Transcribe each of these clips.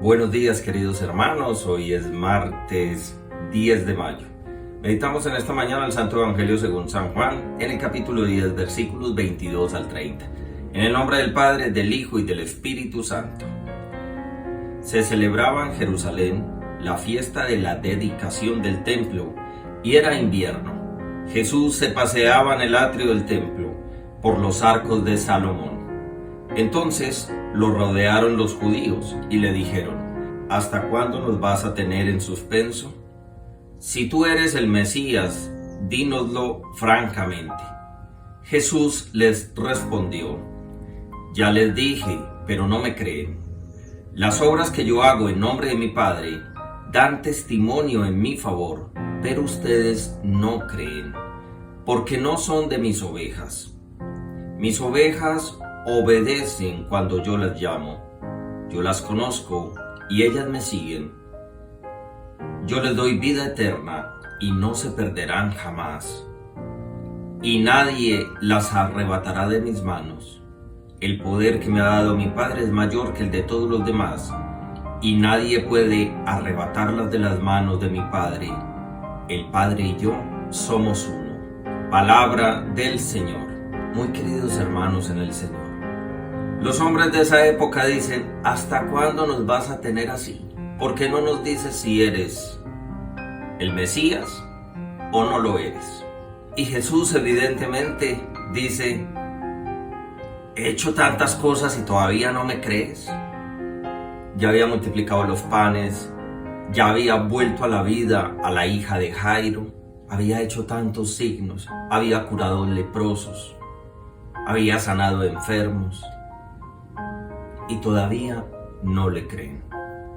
Buenos días, queridos hermanos. Hoy es martes 10 de mayo. Meditamos en esta mañana el Santo Evangelio según San Juan, en el capítulo 10, versículos 22 al 30. En el nombre del Padre, del Hijo y del Espíritu Santo. Se celebraba en Jerusalén la fiesta de la dedicación del templo y era invierno. Jesús se paseaba en el atrio del templo por los arcos de Salomón. Entonces lo rodearon los judíos y le dijeron: ¿hasta cuándo nos vas a tener en suspenso? Si tú eres el Mesías, dínoslo francamente. Jesús les respondió: ya les dije, pero no me creen. Las obras que yo hago en nombre de mi Padre dan testimonio en mi favor, pero ustedes no creen, porque no son de mis ovejas. Mis ovejas obedecen cuando yo las llamo. Yo las conozco y ellas me siguen. Yo les doy vida eterna y no se perderán jamás, y nadie las arrebatará de mis manos. El poder que me ha dado mi Padre es mayor que el de todos los demás, y nadie puede arrebatarlas de las manos de mi Padre. El Padre y yo somos uno. Palabra del Señor. Muy queridos hermanos en el Señor, los hombres de esa época dicen: ¿hasta cuándo nos vas a tener así? ¿Por qué no nos dices si eres el Mesías o no lo eres? Y Jesús evidentemente dice: he hecho tantas cosas y todavía no me crees. Ya había multiplicado los panes, ya había vuelto a la vida a la hija de Jairo, había hecho tantos signos, había curado leprosos, había sanado enfermos, y todavía no le creen.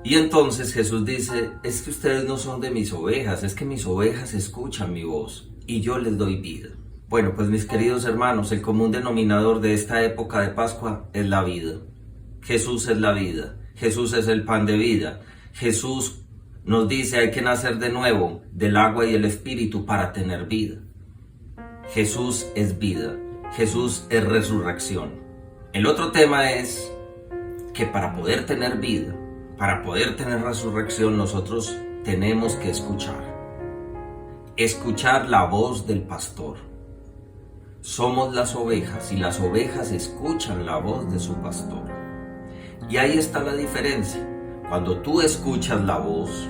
Y entonces Jesús dice: es que ustedes no son de mis ovejas, es que mis ovejas escuchan mi voz y yo les doy vida. Bueno, pues mis queridos hermanos, el común denominador de esta época de Pascua es la vida. Jesús es la vida, Jesús es el pan de vida. Jesús nos dice: hay que nacer de nuevo del agua y el espíritu para tener vida. Jesús es vida, Jesús es resurrección. El otro tema es que para poder tener vida, para poder tener resurrección, nosotros tenemos que escuchar la voz del pastor. Somos las ovejas y las ovejas escuchan la voz de su pastor. Y ahí está la diferencia. Cuando tú escuchas la voz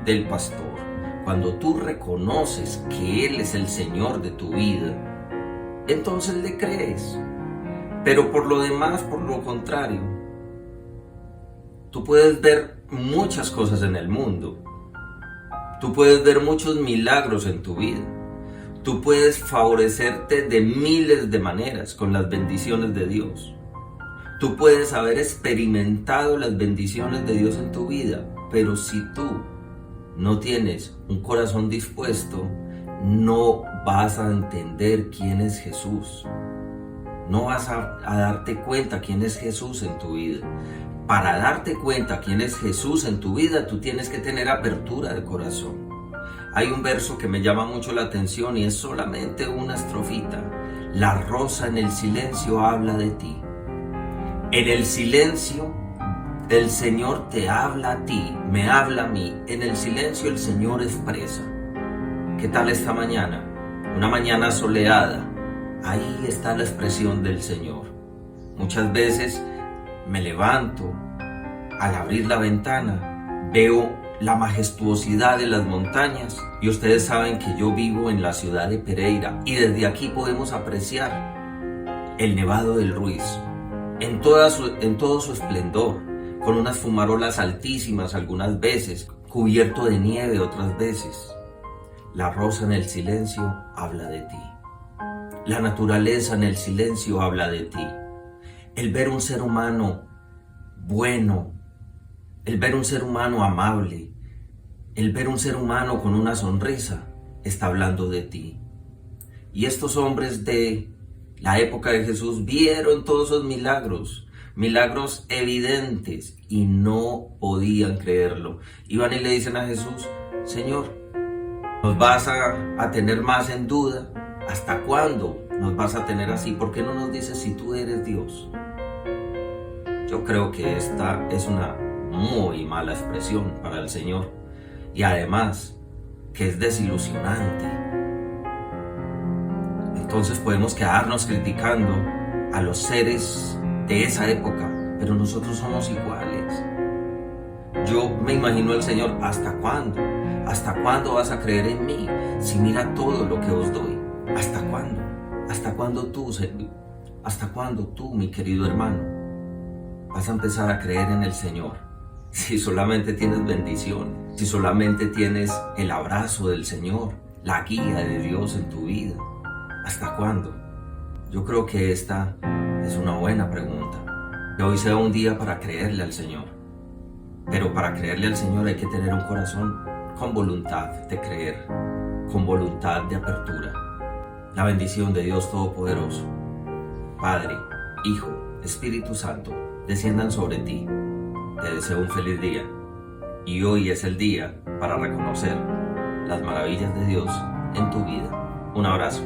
del pastor, cuando tú reconoces que Él es el Señor de tu vida, entonces le crees. Pero por lo demás, por lo contrario, tú puedes ver muchas cosas en el mundo. Tú puedes ver muchos milagros en tu vida. Tú puedes favorecerte de miles de maneras con las bendiciones de Dios. Tú puedes haber experimentado las bendiciones de Dios en tu vida, pero si tú no tienes un corazón dispuesto, no vas a entender quién es Jesús. No vas a darte cuenta quién es Jesús en tu vida. Para darte cuenta quién es Jesús en tu vida, tú tienes que tener apertura de corazón. Hay un verso que me llama mucho la atención y es solamente una estrofita. La rosa en el silencio habla de ti. En el silencio el Señor te habla a ti, me habla a mí. En el silencio el Señor expresa. ¿Qué tal esta mañana? Una mañana soleada. Ahí está la expresión del Señor. Muchas veces me levanto, al abrir la ventana, veo la majestuosidad de las montañas, y ustedes saben que yo vivo en la ciudad de Pereira, y desde aquí podemos apreciar el Nevado del Ruiz en todo su esplendor, con unas fumarolas altísimas algunas veces, cubierto de nieve otras veces. La rosa en el silencio habla de ti. La naturaleza en el silencio habla de ti. El ver un ser humano bueno, el ver un ser humano amable, el ver un ser humano con una sonrisa, está hablando de ti. Y estos hombres de la época de Jesús vieron todos esos milagros evidentes, y no podían creerlo. Iban y le dicen a Jesús: Señor, ¿nos vas a tener más en duda? ¿Hasta cuándo nos vas a tener así? ¿Por qué no nos dices si tú eres Dios? Yo creo que esta es una muy mala expresión para el Señor. Y además, que es desilusionante. Entonces podemos quedarnos criticando a los seres de esa época, pero nosotros somos iguales. Yo me imagino al Señor, ¿hasta cuándo? ¿Hasta cuándo vas a creer en mí? Si mira todo lo que os doy. ¿Hasta cuándo? ¿Hasta cuándo tú, mi querido hermano, vas a empezar a creer en el Señor? Si solamente tienes bendición, si solamente tienes el abrazo del Señor, la guía de Dios en tu vida. ¿Hasta cuándo? Yo creo que esta es una buena pregunta. Que hoy sea un día para creerle al Señor. Pero para creerle al Señor hay que tener un corazón con voluntad de creer, con voluntad de apertura. La bendición de Dios Todopoderoso, Padre, Hijo, Espíritu Santo, desciendan sobre ti. Te deseo un feliz día. Y hoy es el día para reconocer las maravillas de Dios en tu vida. Un abrazo.